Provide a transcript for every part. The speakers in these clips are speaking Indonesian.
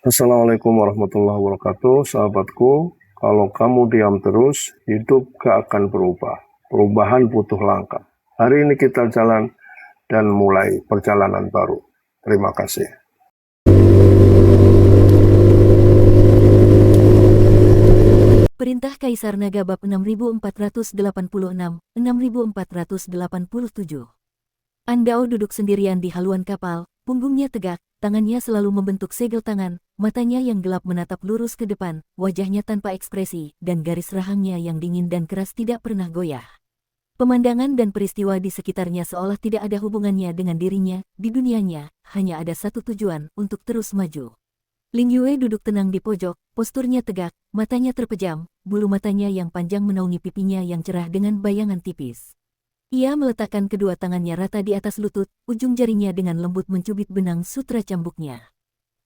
Assalamualaikum warahmatullahi wabarakatuh, sahabatku. Kalau kamu diam terus, hidup gak akan berubah. Perubahan butuh langkah. Hari ini kita jalan dan mulai perjalanan baru. Terima kasih. Perintah Kaisar Naga bab 6486-6487. Andao duduk sendirian di haluan kapal, punggungnya tegak, tangannya selalu membentuk segel tangan, matanya yang gelap menatap lurus ke depan, wajahnya tanpa ekspresi, dan garis rahangnya yang dingin dan keras tidak pernah goyah. Pemandangan dan peristiwa di sekitarnya seolah tidak ada hubungannya dengan dirinya, di dunianya, hanya ada satu tujuan, untuk terus maju. Ling Yue duduk tenang di pojok, posturnya tegak, matanya terpejam, bulu matanya yang panjang menaungi pipinya yang cerah dengan bayangan tipis. Ia meletakkan kedua tangannya rata di atas lutut, ujung jarinya dengan lembut mencubit benang sutra cambuknya.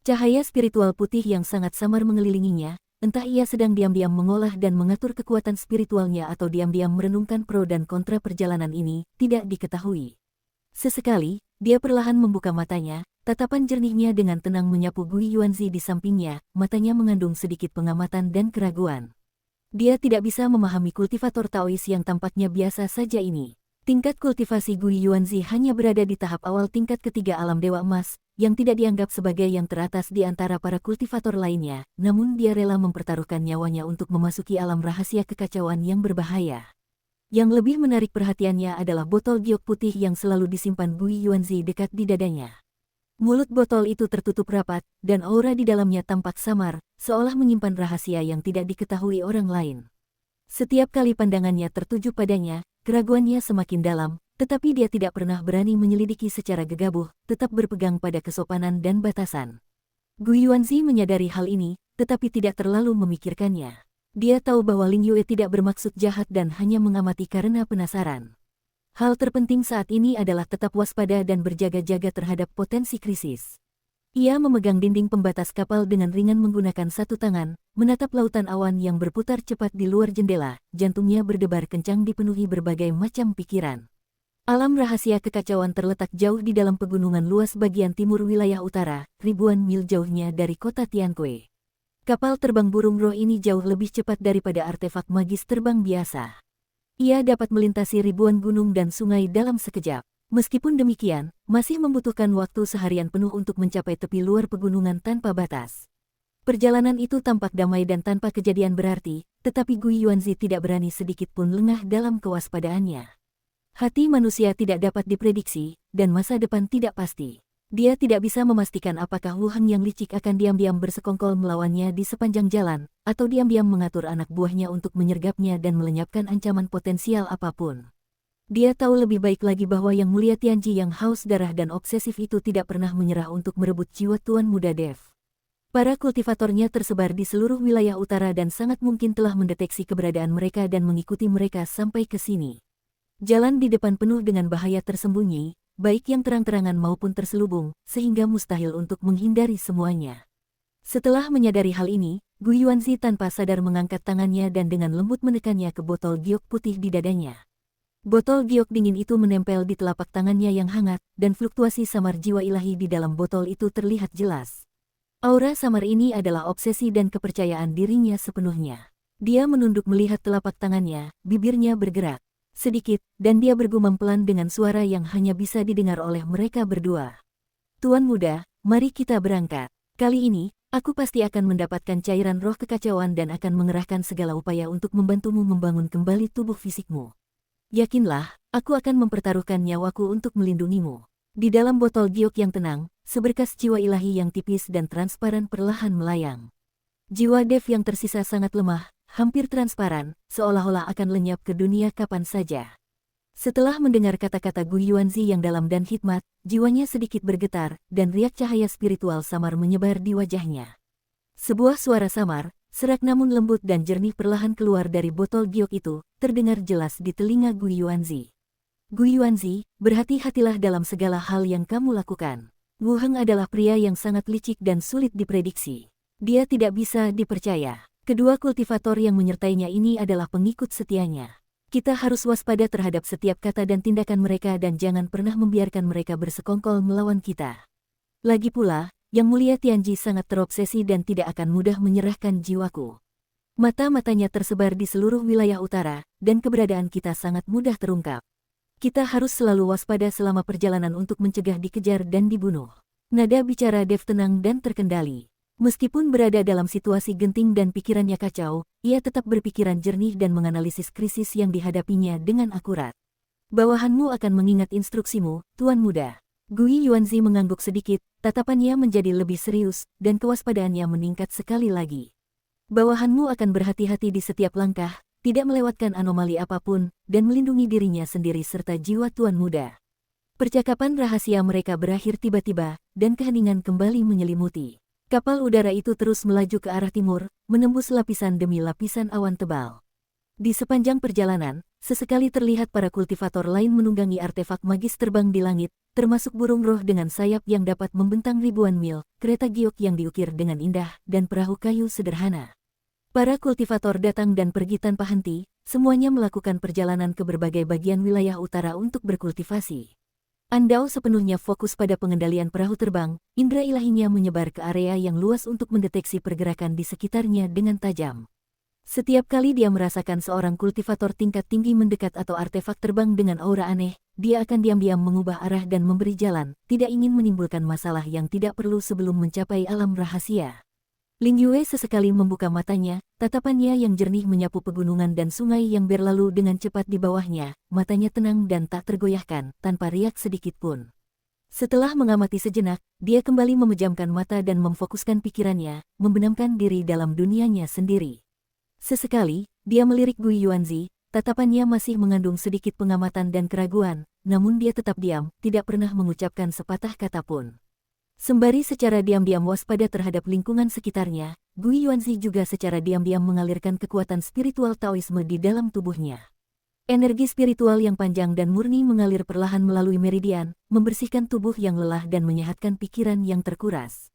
Cahaya spiritual putih yang sangat samar mengelilinginya, entah ia sedang diam-diam mengolah dan mengatur kekuatan spiritualnya atau diam-diam merenungkan pro dan kontra perjalanan ini, tidak diketahui. Sesekali, dia perlahan membuka matanya, tatapan jernihnya dengan tenang menyapu Gui Yuanzi di sampingnya, matanya mengandung sedikit pengamatan dan keraguan. Dia tidak bisa memahami kultivator Taois yang tampaknya biasa saja ini. Tingkat kultivasi Gui Yuanzi hanya berada di tahap awal tingkat ketiga alam Dewa Emas, yang tidak dianggap sebagai yang teratas di antara para kultivator lainnya, namun dia rela mempertaruhkan nyawanya untuk memasuki alam rahasia kekacauan yang berbahaya. Yang lebih menarik perhatiannya adalah botol giok putih yang selalu disimpan Gui Yuanzi dekat di dadanya. Mulut botol itu tertutup rapat, dan aura di dalamnya tampak samar, seolah menyimpan rahasia yang tidak diketahui orang lain. Setiap kali pandangannya tertuju padanya, keraguannya semakin dalam, tetapi dia tidak pernah berani menyelidiki secara gegabah, tetap berpegang pada kesopanan dan batasan. Gui Yuanzi menyadari hal ini, tetapi tidak terlalu memikirkannya. Dia tahu bahwa Ling Yue tidak bermaksud jahat dan hanya mengamati karena penasaran. Hal terpenting saat ini adalah tetap waspada dan berjaga-jaga terhadap potensi krisis. Ia memegang dinding pembatas kapal dengan ringan menggunakan satu tangan, menatap lautan awan yang berputar cepat di luar jendela, jantungnya berdebar kencang dipenuhi berbagai macam pikiran. Alam rahasia kekacauan terletak jauh di dalam pegunungan luas bagian timur wilayah utara, ribuan mil jauhnya dari kota Tianque. Kapal terbang burung roh ini jauh lebih cepat daripada artefak magis terbang biasa. Ia dapat melintasi ribuan gunung dan sungai dalam sekejap. Meskipun demikian, masih membutuhkan waktu seharian penuh untuk mencapai tepi luar pegunungan tanpa batas. Perjalanan itu tampak damai dan tanpa kejadian berarti, tetapi Gui Yuanzi tidak berani sedikit pun lengah dalam kewaspadaannya. Hati manusia tidak dapat diprediksi, dan masa depan tidak pasti. Dia tidak bisa memastikan apakah Wu Heng yang licik akan diam-diam bersekongkol melawannya di sepanjang jalan, atau diam-diam mengatur anak buahnya untuk menyergapnya dan melenyapkan ancaman potensial apapun. Dia tahu lebih baik lagi bahwa Yang Mulia Tianji yang haus darah dan obsesif itu tidak pernah menyerah untuk merebut jiwa Tuan Muda Dev. Para kultivatornya tersebar di seluruh wilayah utara dan sangat mungkin telah mendeteksi keberadaan mereka dan mengikuti mereka sampai ke sini. Jalan di depan penuh dengan bahaya tersembunyi, baik yang terang-terangan maupun terselubung, sehingga mustahil untuk menghindari semuanya. Setelah menyadari hal ini, Gui Yuanzi tanpa sadar mengangkat tangannya dan dengan lembut menekannya ke botol giok putih di dadanya. Botol giok dingin itu menempel di telapak tangannya yang hangat, dan fluktuasi samar jiwa ilahi di dalam botol itu terlihat jelas. Aura samar ini adalah obsesi dan kepercayaan dirinya sepenuhnya. Dia menunduk melihat telapak tangannya, bibirnya bergerak sedikit, dan dia bergumam pelan dengan suara yang hanya bisa didengar oleh mereka berdua. Tuan Muda, mari kita berangkat. Kali ini, aku pasti akan mendapatkan cairan roh kekacauan dan akan mengerahkan segala upaya untuk membantumu membangun kembali tubuh fisikmu. Yakinlah, aku akan mempertaruhkan nyawaku untuk melindungimu. Di dalam botol giok yang tenang, seberkas jiwa ilahi yang tipis dan transparan perlahan melayang. Jiwa Dev yang tersisa sangat lemah, hampir transparan, seolah-olah akan lenyap ke dunia kapan saja. Setelah mendengar kata-kata Gui Yuanzi yang dalam dan hikmat, jiwanya sedikit bergetar, dan riak cahaya spiritual samar menyebar di wajahnya. Sebuah suara samar, serak namun lembut dan jernih perlahan keluar dari botol giok itu, terdengar jelas di telinga Gui Yuanzi. Gui Yuanzi, berhati-hatilah dalam segala hal yang kamu lakukan. Wu Heng adalah pria yang sangat licik dan sulit diprediksi. Dia tidak bisa dipercaya. Kedua kultivator yang menyertainya ini adalah pengikut setianya. Kita harus waspada terhadap setiap kata dan tindakan mereka dan jangan pernah membiarkan mereka bersekongkol melawan kita. Lagi pula, Yang Mulia Tianji sangat terobsesi dan tidak akan mudah menyerahkan jiwaku. Mata-matanya tersebar di seluruh wilayah utara, dan keberadaan kita sangat mudah terungkap. Kita harus selalu waspada selama perjalanan untuk mencegah dikejar dan dibunuh. Nada bicara Dev tenang dan terkendali. Meskipun berada dalam situasi genting dan pikirannya kacau, ia tetap berpikiran jernih dan menganalisis krisis yang dihadapinya dengan akurat. Bawahanmu akan mengingat instruksimu, Tuan Muda. Gui Yuanzi mengangguk sedikit, tatapannya menjadi lebih serius, dan kewaspadaannya meningkat sekali lagi. Bawahanmu akan berhati-hati di setiap langkah, tidak melewatkan anomali apapun, dan melindungi dirinya sendiri serta jiwa Tuan Muda. Percakapan rahasia mereka berakhir tiba-tiba, dan keheningan kembali menyelimuti. Kapal udara itu terus melaju ke arah timur, menembus lapisan demi lapisan awan tebal. Di sepanjang perjalanan, sesekali terlihat para kultivator lain menunggangi artefak magis terbang di langit, termasuk burung roh dengan sayap yang dapat membentang ribuan mil, kereta giok yang diukir dengan indah, dan perahu kayu sederhana. Para kultivator datang dan pergi tanpa henti, semuanya melakukan perjalanan ke berbagai bagian wilayah utara untuk berkultivasi. Andao sepenuhnya fokus pada pengendalian perahu terbang, indera ilahinya menyebar ke area yang luas untuk mendeteksi pergerakan di sekitarnya dengan tajam. Setiap kali dia merasakan seorang kultivator tingkat tinggi mendekat atau artefak terbang dengan aura aneh, dia akan diam-diam mengubah arah dan memberi jalan, tidak ingin menimbulkan masalah yang tidak perlu sebelum mencapai alam rahasia. Ling Yue sesekali membuka matanya, tatapannya yang jernih menyapu pegunungan dan sungai yang berlalu dengan cepat di bawahnya, matanya tenang dan tak tergoyahkan, tanpa riak sedikit pun. Setelah mengamati sejenak, dia kembali memejamkan mata dan memfokuskan pikirannya, membenamkan diri dalam dunianya sendiri. Sesekali, dia melirik Gui Yuanzi, tatapannya masih mengandung sedikit pengamatan dan keraguan, namun dia tetap diam, tidak pernah mengucapkan sepatah kata pun. Sembari secara diam-diam waspada terhadap lingkungan sekitarnya, Gui Yuanzi juga secara diam-diam mengalirkan kekuatan spiritual Taoisme di dalam tubuhnya. Energi spiritual yang panjang dan murni mengalir perlahan melalui meridian, membersihkan tubuh yang lelah dan menyehatkan pikiran yang terkuras.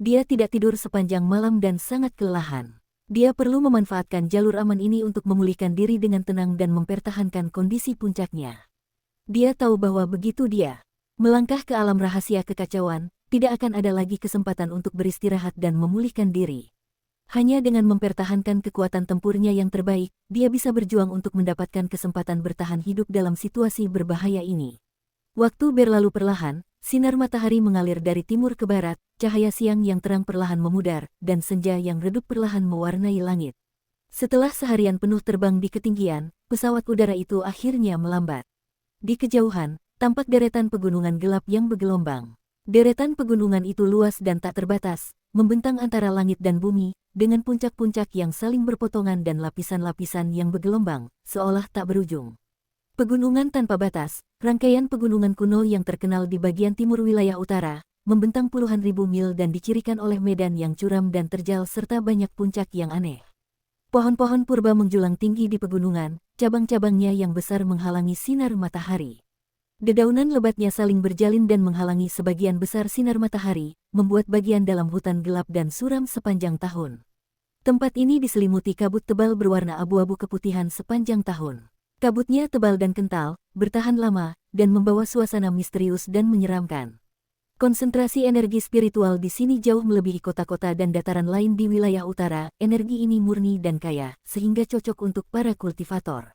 Dia tidak tidur sepanjang malam dan sangat kelelahan. Dia perlu memanfaatkan jalur aman ini untuk memulihkan diri dengan tenang dan mempertahankan kondisi puncaknya. Dia tahu bahwa begitu dia melangkah ke alam rahasia kekacauan, tidak akan ada lagi kesempatan untuk beristirahat dan memulihkan diri. Hanya dengan mempertahankan kekuatan tempurnya yang terbaik, dia bisa berjuang untuk mendapatkan kesempatan bertahan hidup dalam situasi berbahaya ini. Waktu berlalu perlahan, sinar matahari mengalir dari timur ke barat, cahaya siang yang terang perlahan memudar, dan senja yang redup perlahan mewarnai langit. Setelah seharian penuh terbang di ketinggian, pesawat udara itu akhirnya melambat. Di kejauhan, tampak deretan pegunungan gelap yang bergelombang. Deretan pegunungan itu luas dan tak terbatas, membentang antara langit dan bumi, dengan puncak-puncak yang saling berpotongan dan lapisan-lapisan yang bergelombang, seolah tak berujung. Pegunungan tanpa batas, rangkaian pegunungan kuno yang terkenal di bagian timur wilayah utara, membentang puluhan ribu mil dan dicirikan oleh medan yang curam dan terjal serta banyak puncak yang aneh. Pohon-pohon purba menjulang tinggi di pegunungan, cabang-cabangnya yang besar menghalangi sinar matahari. Dedaunan lebatnya saling berjalin dan menghalangi sebagian besar sinar matahari, membuat bagian dalam hutan gelap dan suram sepanjang tahun. Tempat ini diselimuti kabut tebal berwarna abu-abu keputihan sepanjang tahun. Kabutnya tebal dan kental, bertahan lama, dan membawa suasana misterius dan menyeramkan. Konsentrasi energi spiritual di sini jauh melebihi kota-kota dan dataran lain di wilayah utara. Energi ini murni dan kaya, sehingga cocok untuk para kultivator.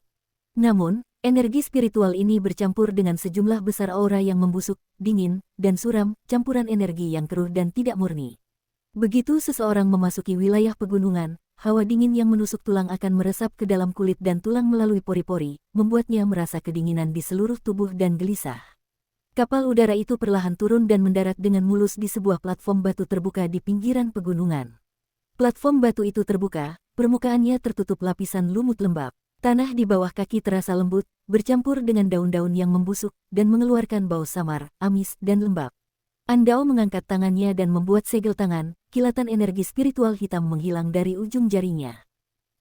Namun, energi spiritual ini bercampur dengan sejumlah besar aura yang membusuk, dingin, dan suram, campuran energi yang keruh dan tidak murni. Begitu seseorang memasuki wilayah pegunungan, hawa dingin yang menusuk tulang akan meresap ke dalam kulit dan tulang melalui pori-pori, membuatnya merasa kedinginan di seluruh tubuh dan gelisah. Kapal udara itu perlahan turun dan mendarat dengan mulus di sebuah platform batu terbuka di pinggiran pegunungan. Platform batu itu terbuka, permukaannya tertutup lapisan lumut lembab. Tanah di bawah kaki terasa lembut, bercampur dengan daun-daun yang membusuk, dan mengeluarkan bau samar, amis, dan lembab. Andao mengangkat tangannya dan membuat segel tangan, kilatan energi spiritual hitam menghilang dari ujung jarinya.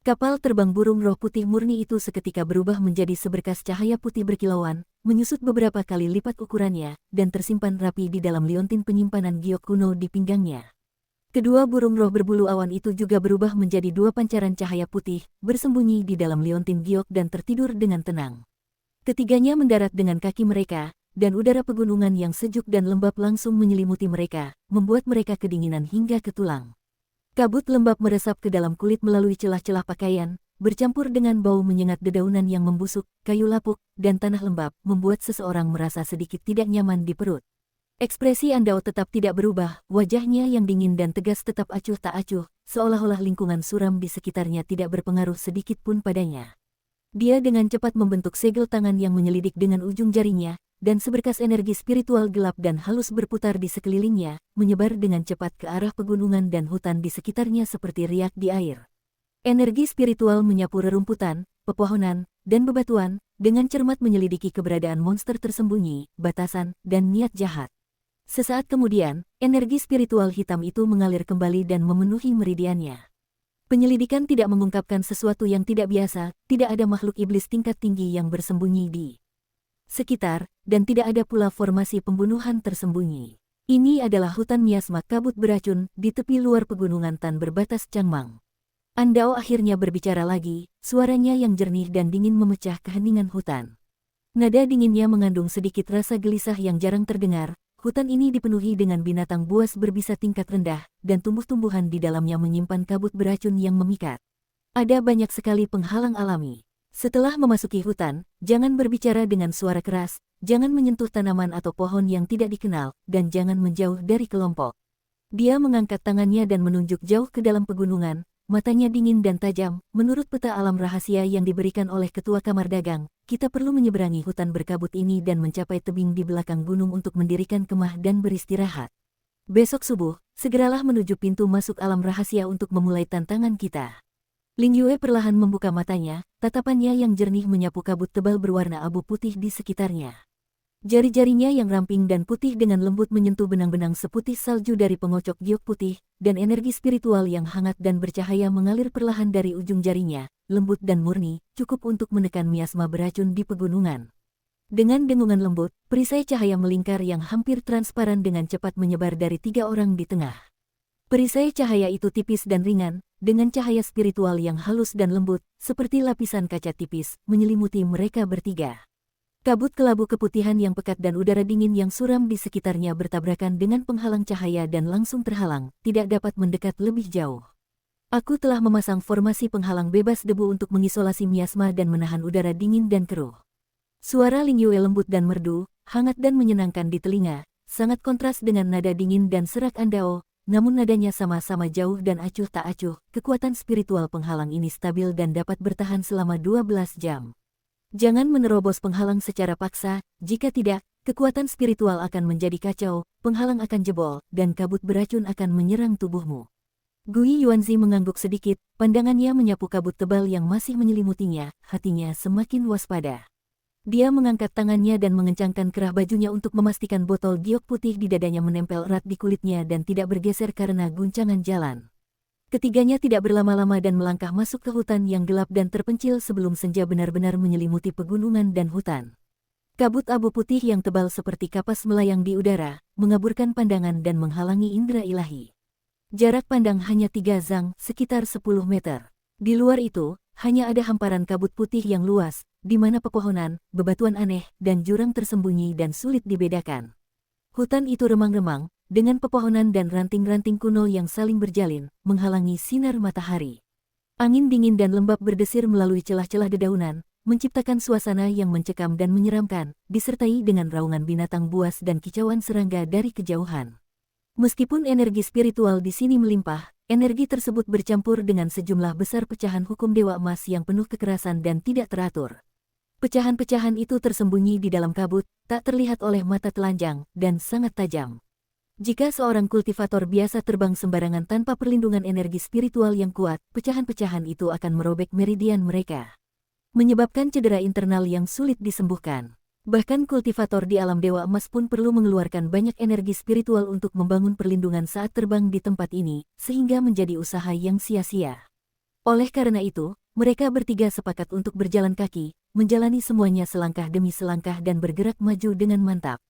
Kapal terbang burung roh putih murni itu seketika berubah menjadi seberkas cahaya putih berkilauan, menyusut beberapa kali lipat ukurannya, dan tersimpan rapi di dalam liontin penyimpanan giok kuno di pinggangnya. Kedua burung roh berbulu awan itu juga berubah menjadi dua pancaran cahaya putih, bersembunyi di dalam liontin giok dan tertidur dengan tenang. Ketiganya mendarat dengan kaki mereka, dan udara pegunungan yang sejuk dan lembab langsung menyelimuti mereka, membuat mereka kedinginan hingga ke tulang. Kabut lembab meresap ke dalam kulit melalui celah-celah pakaian, bercampur dengan bau menyengat dedaunan yang membusuk, kayu lapuk, dan tanah lembab, membuat seseorang merasa sedikit tidak nyaman di perut. Ekspresi Andao tetap tidak berubah, wajahnya yang dingin dan tegas tetap acuh tak acuh, seolah-olah lingkungan suram di sekitarnya tidak berpengaruh sedikit pun padanya. Dia dengan cepat membentuk segel tangan yang menyelidik dengan ujung jarinya, dan seberkas energi spiritual gelap dan halus berputar di sekelilingnya, menyebar dengan cepat ke arah pegunungan dan hutan di sekitarnya seperti riak di air. Energi spiritual menyapu rerumputan, pepohonan, dan bebatuan, dengan cermat menyelidiki keberadaan monster tersembunyi, batasan, dan niat jahat. Sesaat kemudian, energi spiritual hitam itu mengalir kembali dan memenuhi meridiannya. Penyelidikan tidak mengungkapkan sesuatu yang tidak biasa, tidak ada makhluk iblis tingkat tinggi yang bersembunyi di sekitar, dan tidak ada pula formasi pembunuhan tersembunyi. Ini adalah hutan miasma kabut beracun di tepi luar pegunungan Tan berbatas Changmang. Andao akhirnya berbicara lagi, suaranya yang jernih dan dingin memecah keheningan hutan. Nada dinginnya mengandung sedikit rasa gelisah yang jarang terdengar. Hutan ini dipenuhi dengan binatang buas berbisa tingkat rendah, dan tumbuh-tumbuhan di dalamnya menyimpan kabut beracun yang memikat. Ada banyak sekali penghalang alami. Setelah memasuki hutan, jangan berbicara dengan suara keras, jangan menyentuh tanaman atau pohon yang tidak dikenal, dan jangan menjauh dari kelompok. Dia mengangkat tangannya dan menunjuk jauh ke dalam pegunungan, matanya dingin dan tajam. Menurut peta alam rahasia yang diberikan oleh Ketua Kamar Dagang, kita perlu menyeberangi hutan berkabut ini dan mencapai tebing di belakang gunung untuk mendirikan kemah dan beristirahat. Besok subuh, segeralah menuju pintu masuk alam rahasia untuk memulai tantangan kita. Ling Yue perlahan membuka matanya, tatapannya yang jernih menyapu kabut tebal berwarna abu putih di sekitarnya. Jari-jarinya yang ramping dan putih dengan lembut menyentuh benang-benang seputih salju dari pengocok giok putih, dan energi spiritual yang hangat dan bercahaya mengalir perlahan dari ujung jarinya, lembut dan murni, cukup untuk menekan miasma beracun di pegunungan. Dengan dengungan lembut, perisai cahaya melingkar yang hampir transparan dengan cepat menyebar dari 3 orang di tengah. Perisai cahaya itu tipis dan ringan, dengan cahaya spiritual yang halus dan lembut, seperti lapisan kaca tipis, menyelimuti mereka bertiga. Kabut kelabu keputihan yang pekat dan udara dingin yang suram di sekitarnya bertabrakan dengan penghalang cahaya dan langsung terhalang, tidak dapat mendekat lebih jauh. Aku telah memasang formasi penghalang bebas debu untuk mengisolasi miasma dan menahan udara dingin dan keruh. Suara Ling Yue lembut dan merdu, hangat dan menyenangkan di telinga, sangat kontras dengan nada dingin dan serak Andao. Namun nadanya sama-sama jauh dan acuh tak acuh. Kekuatan spiritual penghalang ini stabil dan dapat bertahan selama 12 jam. Jangan menerobos penghalang secara paksa, jika tidak, kekuatan spiritual akan menjadi kacau, penghalang akan jebol, dan kabut beracun akan menyerang tubuhmu. Gui Yuanzi mengangguk sedikit, pandangannya menyapu kabut tebal yang masih menyelimutinya, hatinya semakin waspada. Dia mengangkat tangannya dan mengencangkan kerah bajunya untuk memastikan botol giok putih di dadanya menempel erat di kulitnya dan tidak bergeser karena guncangan jalan. Ketiganya tidak berlama-lama dan melangkah masuk ke hutan yang gelap dan terpencil sebelum senja benar-benar menyelimuti pegunungan dan hutan. Kabut abu putih yang tebal seperti kapas melayang di udara, mengaburkan pandangan dan menghalangi indera ilahi. Jarak pandang hanya 3 zang, sekitar 10 meter. Di luar itu, hanya ada hamparan kabut putih yang luas, di mana pepohonan, bebatuan aneh, dan jurang tersembunyi dan sulit dibedakan. Hutan itu remang-remang, dengan pepohonan dan ranting-ranting kuno yang saling berjalin, menghalangi sinar matahari. Angin dingin dan lembab berdesir melalui celah-celah dedaunan, menciptakan suasana yang mencekam dan menyeramkan, disertai dengan raungan binatang buas dan kicauan serangga dari kejauhan. Meskipun energi spiritual di sini melimpah, energi tersebut bercampur dengan sejumlah besar pecahan hukum Dewa Emas yang penuh kekerasan dan tidak teratur. Pecahan-pecahan itu tersembunyi di dalam kabut, tak terlihat oleh mata telanjang, dan sangat tajam. Jika seorang kultivator biasa terbang sembarangan tanpa perlindungan energi spiritual yang kuat, pecahan-pecahan itu akan merobek meridian mereka, menyebabkan cedera internal yang sulit disembuhkan. Bahkan kultivator di alam Dewa Emas pun perlu mengeluarkan banyak energi spiritual untuk membangun perlindungan saat terbang di tempat ini, sehingga menjadi usaha yang sia-sia. Oleh karena itu, mereka bertiga sepakat untuk berjalan kaki, menjalani semuanya selangkah demi selangkah dan bergerak maju dengan mantap.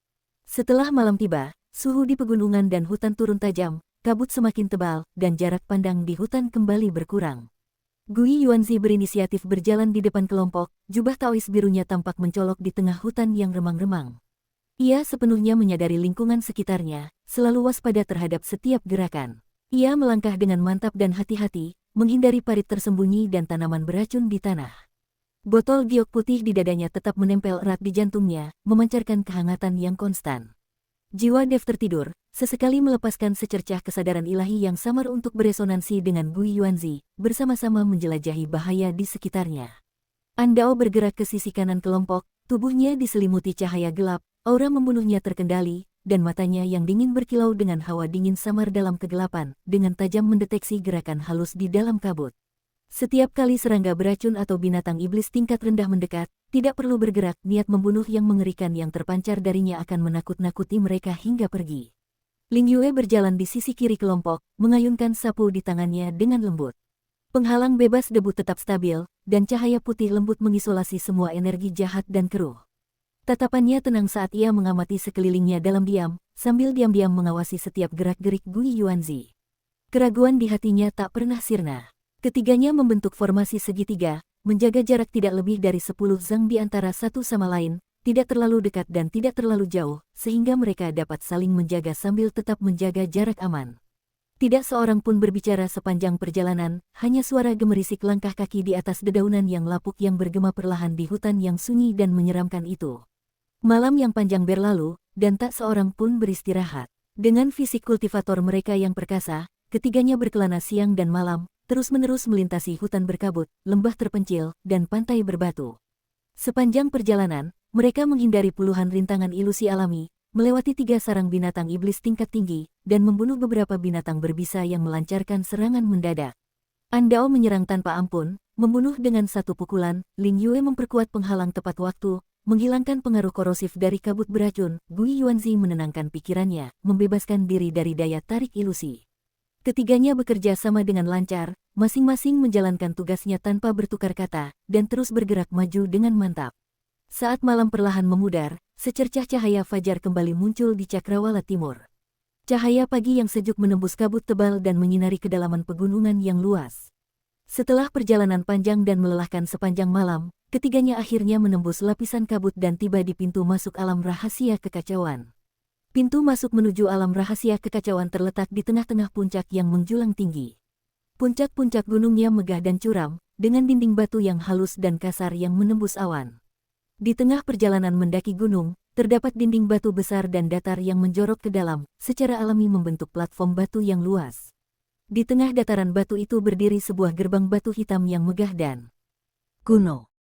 Setelah malam tiba, suhu di pegunungan dan hutan turun tajam, kabut semakin tebal, dan jarak pandang di hutan kembali berkurang. Gui Yuanzi berinisiatif berjalan di depan kelompok, jubah Taois birunya tampak mencolok di tengah hutan yang remang-remang. Ia sepenuhnya menyadari lingkungan sekitarnya, selalu waspada terhadap setiap gerakan. Ia melangkah dengan mantap dan hati-hati, menghindari parit tersembunyi dan tanaman beracun di tanah. Botol giok putih di dadanya tetap menempel erat di jantungnya, memancarkan kehangatan yang konstan. Jiwa Dev tertidur, sesekali melepaskan secercah kesadaran ilahi yang samar untuk beresonansi dengan Gui Yuanzi, bersama-sama menjelajahi bahaya di sekitarnya. Andao bergerak ke sisi kanan kelompok, tubuhnya diselimuti cahaya gelap, aura membunuhnya terkendali, dan matanya yang dingin berkilau dengan hawa dingin samar dalam kegelapan, dengan tajam mendeteksi gerakan halus di dalam kabut. Setiap kali serangga beracun atau binatang iblis tingkat rendah mendekat, tidak perlu bergerak, niat membunuh yang mengerikan yang terpancar darinya akan menakut-nakuti mereka hingga pergi. Ling Yue berjalan di sisi kiri kelompok, mengayunkan sapu di tangannya dengan lembut. Penghalang bebas debu tetap stabil, dan cahaya putih lembut mengisolasi semua energi jahat dan keruh. Tatapannya tenang saat ia mengamati sekelilingnya dalam diam, sambil diam-diam mengawasi setiap gerak-gerik Gui Yuanzi. Keraguan di hatinya tak pernah sirna. Ketiganya membentuk formasi segitiga, menjaga jarak tidak lebih dari 10 zang di antara satu sama lain, tidak terlalu dekat dan tidak terlalu jauh, sehingga mereka dapat saling menjaga sambil tetap menjaga jarak aman. Tidak seorang pun berbicara sepanjang perjalanan, hanya suara gemerisik langkah kaki di atas dedaunan yang lapuk yang bergema perlahan di hutan yang sunyi dan menyeramkan itu. Malam yang panjang berlalu, dan tak seorang pun beristirahat. Dengan fisik kultivator mereka yang perkasa, ketiganya berkelana siang dan malam, terus-menerus melintasi hutan berkabut, lembah terpencil, dan pantai berbatu. Sepanjang perjalanan, mereka menghindari puluhan rintangan ilusi alami, melewati 3 sarang binatang iblis tingkat tinggi, dan membunuh beberapa binatang berbisa yang melancarkan serangan mendadak. Andao menyerang tanpa ampun, membunuh dengan satu pukulan. Ling Yue memperkuat penghalang tepat waktu, menghilangkan pengaruh korosif dari kabut beracun. Gui Yuanzi menenangkan pikirannya, membebaskan diri dari daya tarik ilusi. Ketiganya bekerja sama dengan lancar, masing-masing menjalankan tugasnya tanpa bertukar kata, dan terus bergerak maju dengan mantap. Saat malam perlahan memudar, secercah cahaya fajar kembali muncul di cakrawala timur. Cahaya pagi yang sejuk menembus kabut tebal dan menyinari kedalaman pegunungan yang luas. Setelah perjalanan panjang dan melelahkan sepanjang malam, ketiganya akhirnya menembus lapisan kabut dan tiba di pintu masuk alam rahasia kekacauan. Pintu masuk menuju alam rahasia kekacauan terletak di tengah-tengah puncak yang menjulang tinggi. Puncak-puncak gunungnya megah dan curam, dengan dinding batu yang halus dan kasar yang menembus awan. Di tengah perjalanan mendaki gunung, terdapat dinding batu besar dan datar yang menjorok ke dalam, secara alami membentuk platform batu yang luas. Di tengah dataran batu itu berdiri sebuah gerbang batu hitam yang megah dan kuno.